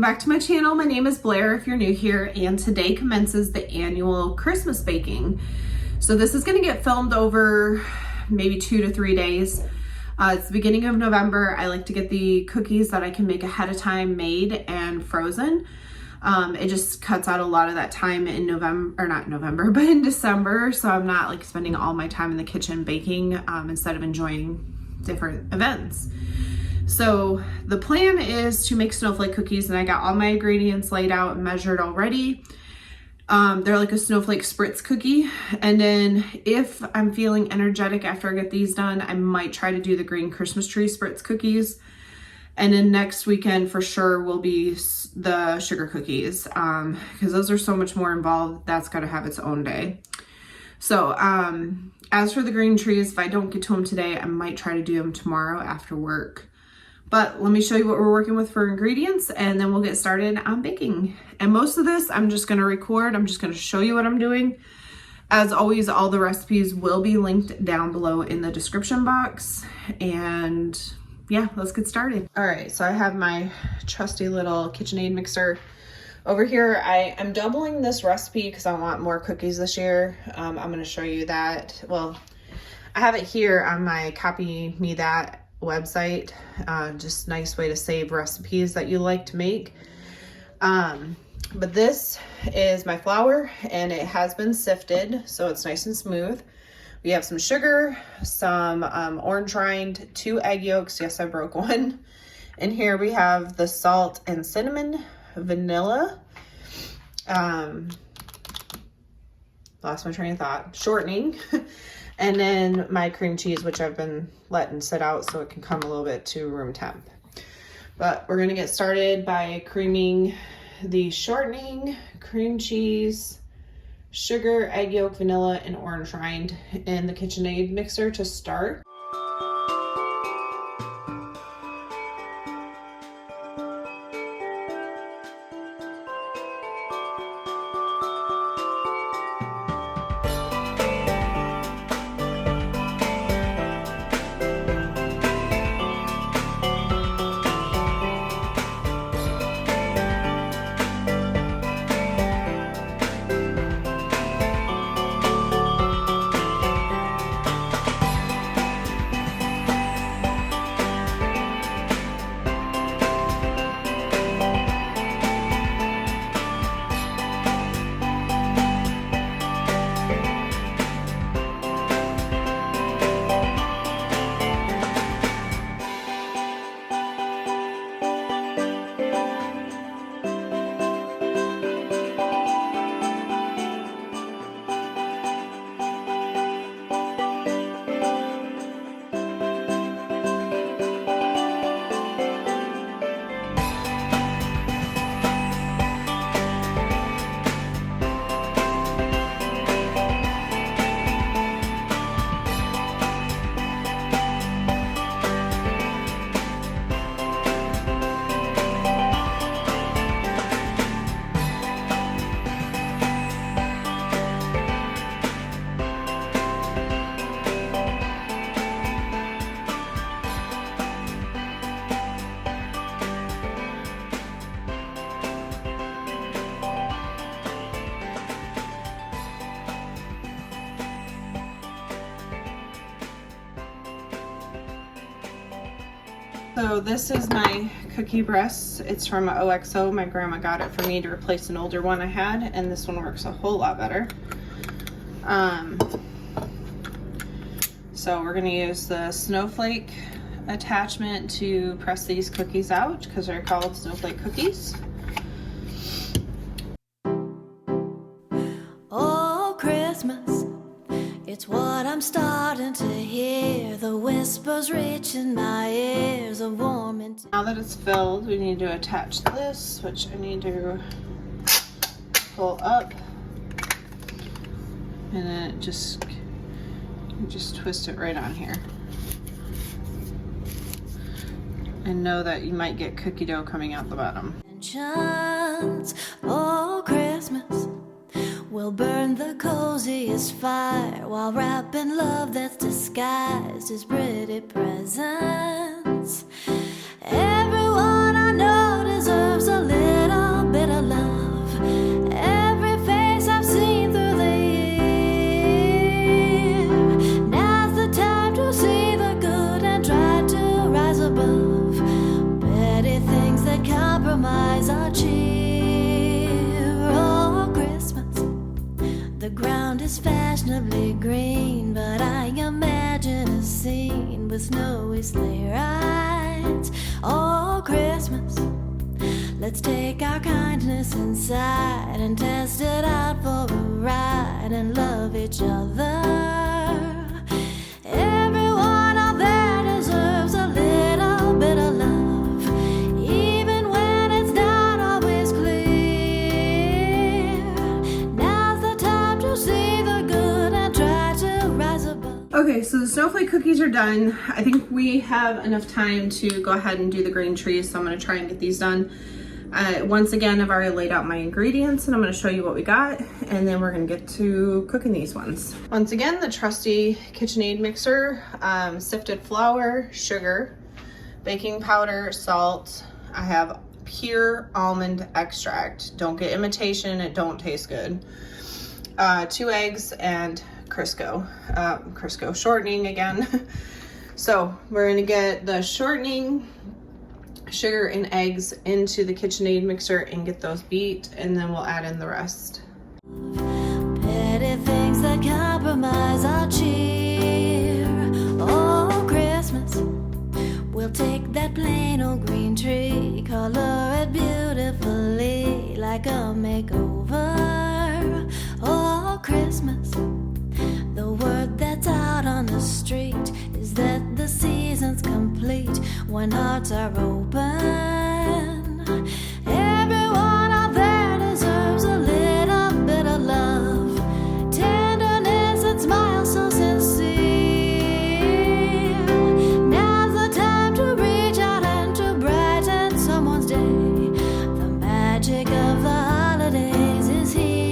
welcome back to my channel. My name is Blair if you're new here, and today commences the annual Christmas baking. So this is going to get filmed over maybe 2 to 3 days. It's the beginning of November. I like to get the cookies that I can make ahead of time made and frozen. It just cuts out a lot of that time in November, or not November, but in December. So I'm not like spending all my time in the kitchen baking instead of enjoying different events. So the plan is to make snowflake cookies, and I got all my ingredients laid out and measured already. They're like a snowflake spritz cookie. And then if I'm feeling energetic after I get these done, I might try to do the green Christmas tree spritz cookies. And then next weekend for sure will be the sugar cookies, because those are so much more involved. That's got to have its own day. So as for the green trees, if I don't get to them today, I might try to do them tomorrow after work. But let me show you what we're working with for ingredients, and then we'll get started on baking. And most of this I'm just going to record. I'm just going to show you what I'm doing. As always, all the recipes will be linked down below in the description box. And yeah, let's get started. All right, so I have my trusty little KitchenAid mixer over here. I am doubling this recipe because I want more cookies this year. I'm going to show you that. Well, I have it here on my Copy Me That website. Just nice way to save recipes that you like to make. But this is my flour, and it has been sifted, so it's nice and smooth. We have some sugar, some orange rind, 2 egg yolks. Yes, I broke one. And here we have the salt and cinnamon, vanilla, lost my train of thought, shortening, and then my cream cheese, which I've been letting sit out so it can come a little bit to room temp. But we're gonna get started by creaming the shortening, cream cheese, sugar, egg yolk, vanilla, and orange rind in the KitchenAid mixer to start. So this is my cookie breast. It's from OXO. My grandma got it for me to replace an older one I had, and this one works a whole lot better. So we're gonna use the snowflake attachment to press these cookies out because they're called snowflake cookies. Oh, Christmas, it's what I'm starting to hear. The whispers reaching my ears are warm and now that it's filled, we need to attach this, which I need to pull up, and then it just twist it right on here. And know that you might get cookie dough coming out the bottom. Oh, Christmas, we'll burn the coziest fire while wrapping love that's disguised as pretty presents. Everyone I know deserves a little lovely green, but I imagine a scene with snowy sleigh rides. Oh, Christmas, let's take our kindness inside and test it out for a ride and love each other. Everyone out there deserves a little bit of love, even when it's not always clear. Now's the time to see the good and try to rise above. Okay, so the snowflake cookies are done. I think we have enough time to go ahead and do the green trees, so I'm going to try and get these done. Once again, I've already laid out my ingredients and I'm going to show you what we got, and then we're going to get to cooking these ones. Once again, the trusty KitchenAid mixer, sifted flour, sugar, baking powder, salt. I have pure almond extract. Don't get imitation, it don't taste good. 2 eggs and Crisco shortening again. So we're going to get the shortening, sugar and eggs into the KitchenAid mixer and get those beat, and then we'll add in the rest. Petty things that compromise our cheer. Oh, Christmas, we'll take that plain old green tree, color it beautifully like a makeover. Oh, Christmas, the word that's out on the street is that the season's complete when hearts are open. Everyone out there deserves a little bit of love, tenderness and smiles so sincere. Now's the time to reach out and to brighten someone's day. The magic of the holidays is here.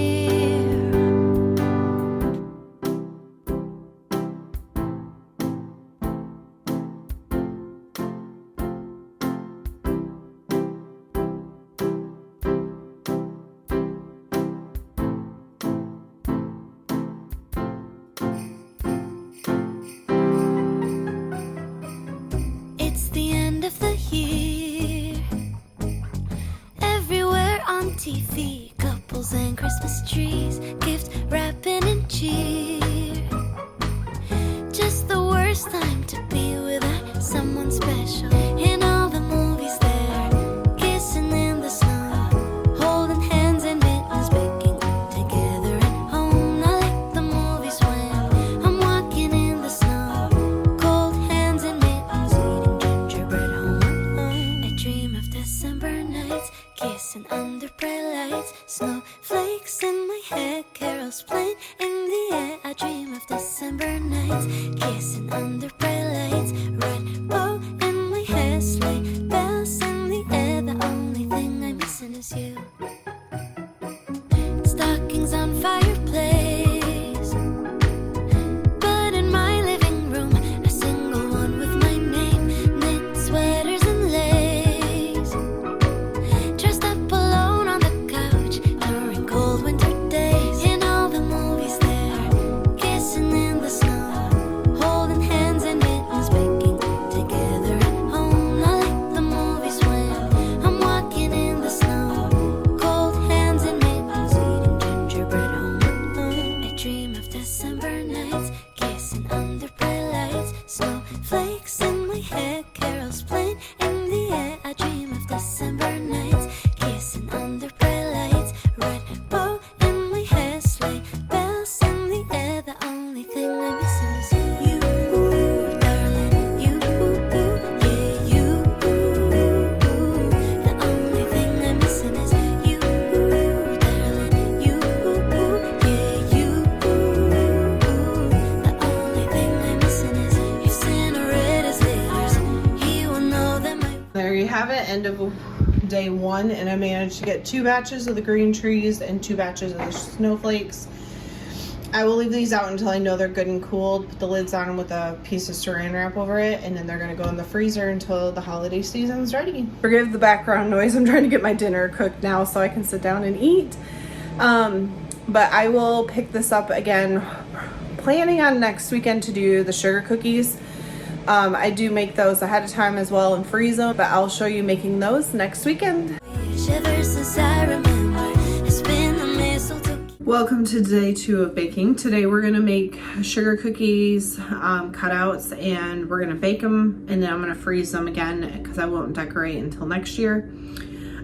It's the end of the year. Everywhere on TV, couples and Christmas trees, gift wrapping and cheer. Just the worst time to be without someone special. In all the movies there, kissing in the snow, holding hands and mittens, baking together at home. I like the movies when I'm walking in the snow, cold hands and mittens, eating gingerbread home alone. I dream of December nights, kissing under bright lights, snowflakes in my hair, carols playing in the air. I dream of December nights, kissing under bright lights, red bow in my hair, sleigh bells in the air. The only thing I'm missing is you. Stockings on fireplace, but in my living room, a single one with my name, knit sweaters and lace. Dressed up alone on the couch during cold winter days. In all the movies there, kissing in the snow, holding hands and mittens, baking together at home. I like the movies when I'm walking in the snow, cold hands and mittens, eating gingerbread home alone. I dream of December nights, kissing under bright lights, snowflakes in my hair, carols playing in the air. I dream of December nights, kissing under bright lights, red bow in my hair, sleigh bells in the air. The only thing I'm missing is you, darling, you, yeah, you. The only thing I'm missing is you, darling, you, yeah, you. The only thing I'm missing is if Santa read his letters, he will know that my There you have it, end of day 1, and I managed to get 2 batches of the green trees and 2 batches of the snowflakes. I will leave these out until I know they're good and cooled, put the lids on them with a piece of saran wrap over it, and then they're going to go in the freezer until the holiday season's ready. Forgive the background noise, I'm trying to get my dinner cooked now so I can sit down and eat. But I will pick this up again, planning on next weekend to do the sugar cookies. I do make those ahead of time as well and freeze them, but I'll show you making those next weekend. shivers as I remember. It's been the mistletoe. Welcome to day 2 of baking. Today we're gonna make sugar cookies, cutouts, and we're gonna bake them, and then I'm gonna freeze them again because I won't decorate until next year.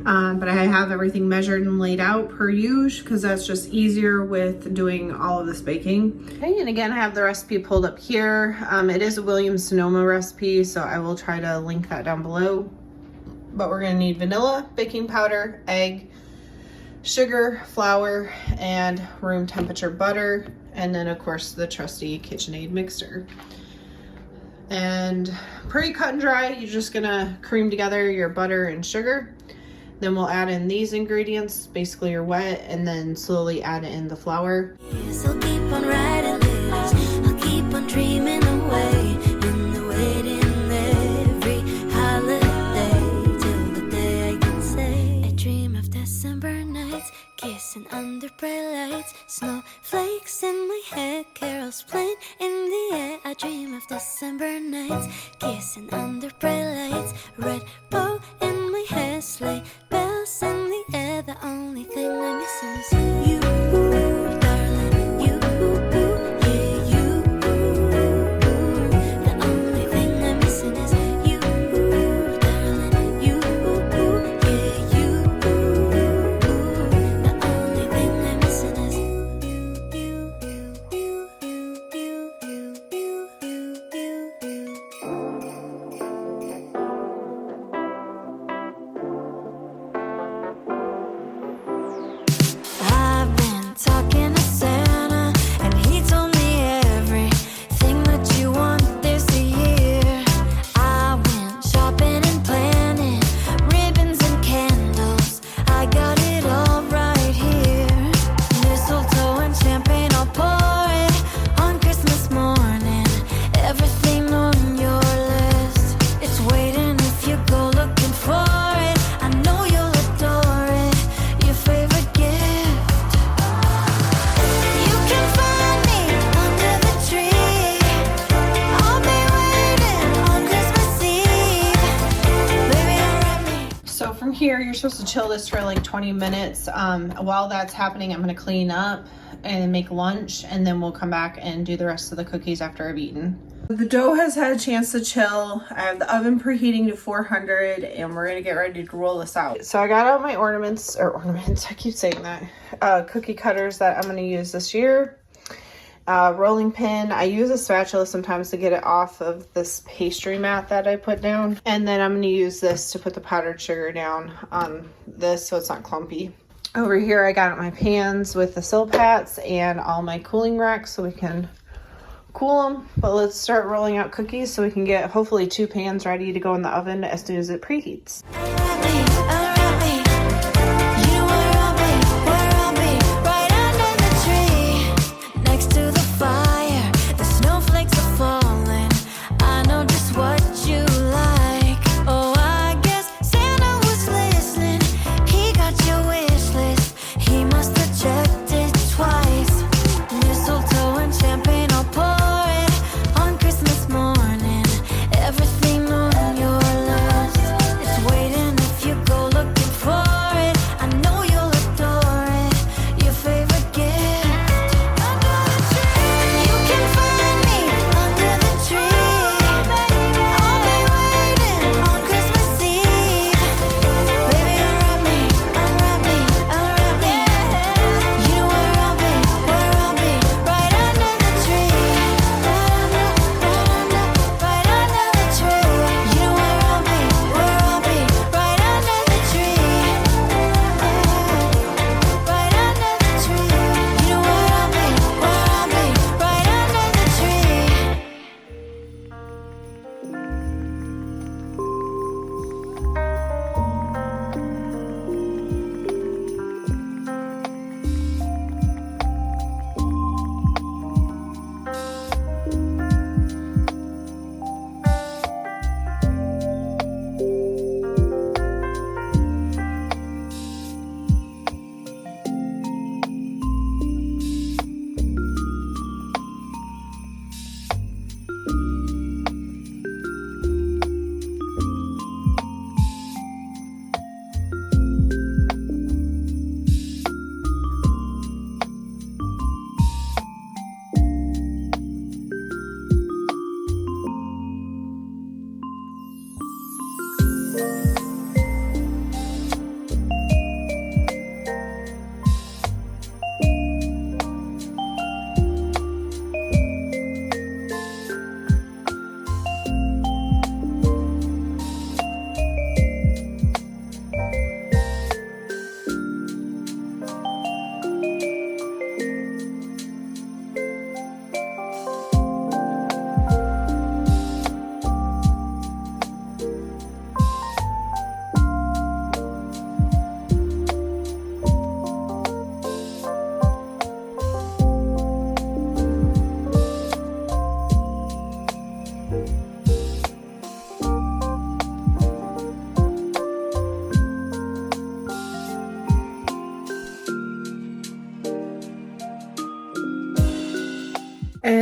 But I have everything measured and laid out per usual because that's just easier with doing all of this baking. Okay, and again, I have the recipe pulled up here. It is a Williams-Sonoma recipe, so I will try to link that down below. But we're gonna need vanilla, baking powder, egg, sugar, flour, and room temperature butter, and then of course the trusty KitchenAid mixer. And pretty cut and dry. You're just gonna cream together your butter and sugar. Then we'll add in these ingredients, basically your wet, and then slowly add in the flour. Yes, I'll keep on writing letters. I'll keep on dreaming away in the waiting every holiday till the day I can say I dream of December nights, kissing under bright lights, snowflakes in my hair, carols playing in the air. I dream of December nights, kissing under bright lights, red bow in my hair, sleigh bells in the air. The only thing I'm missing is you, darling. You, yeah, you. The only thing I'm missing is you, darling. You, yeah, you. The only thing I'm missing is I've been talking to Santa, and he told me everything that you want this year. I went shopping and planning, ribbons and candles. I got it all right here. Mistletoe and champagne, I'll pour it on Christmas morning. Everything on your list, it's waiting if you go looking for it. I know you'll adore it. Your favorite gift. You can find me under the tree. I'll be waiting on Christmas Eve. Baby, don't wrap me. So from here, you're supposed to chill this for like 20 minutes. While that's happening, I'm gonna clean up and make lunch, and then we'll come back and do the rest of the cookies after I've eaten. The dough has had a chance to chill. I have the oven preheating to 400, and we're gonna get ready to roll this out. So I got out my ornaments, I keep saying that, cookie cutters that I'm gonna use this year. Rolling pin. I use a spatula sometimes to get it off of this pastry mat that I put down. And then I'm going to use this to put the powdered sugar down on this so it's not clumpy. Over here I got out my pans with the Silpats and all my cooling racks so we can cool them. But let's start rolling out cookies so we can get hopefully 2 pans ready to go in the oven as soon as it preheats. Everything on your list, it's waiting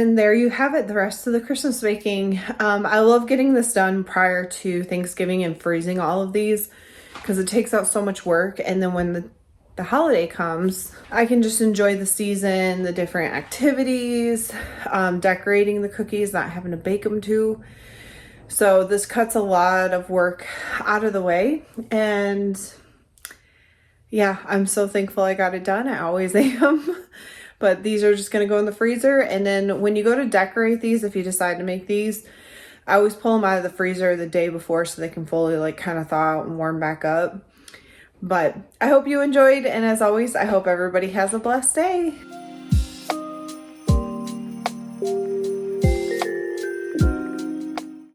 And there you have it, the rest of the Christmas baking. I love getting this done prior to Thanksgiving and freezing all of these because it takes out so much work. And then when the holiday comes, I can just enjoy the season, the different activities, decorating the cookies, not having to bake them too. So this cuts a lot of work out of the way. And yeah, I'm so thankful I got it done. I always am. But these are just going to go in the freezer. And then when you go to decorate these, if you decide to make these, I always pull them out of the freezer the day before so they can fully like kind of thaw out and warm back up. But I hope you enjoyed. And as always, I hope everybody has a blessed day.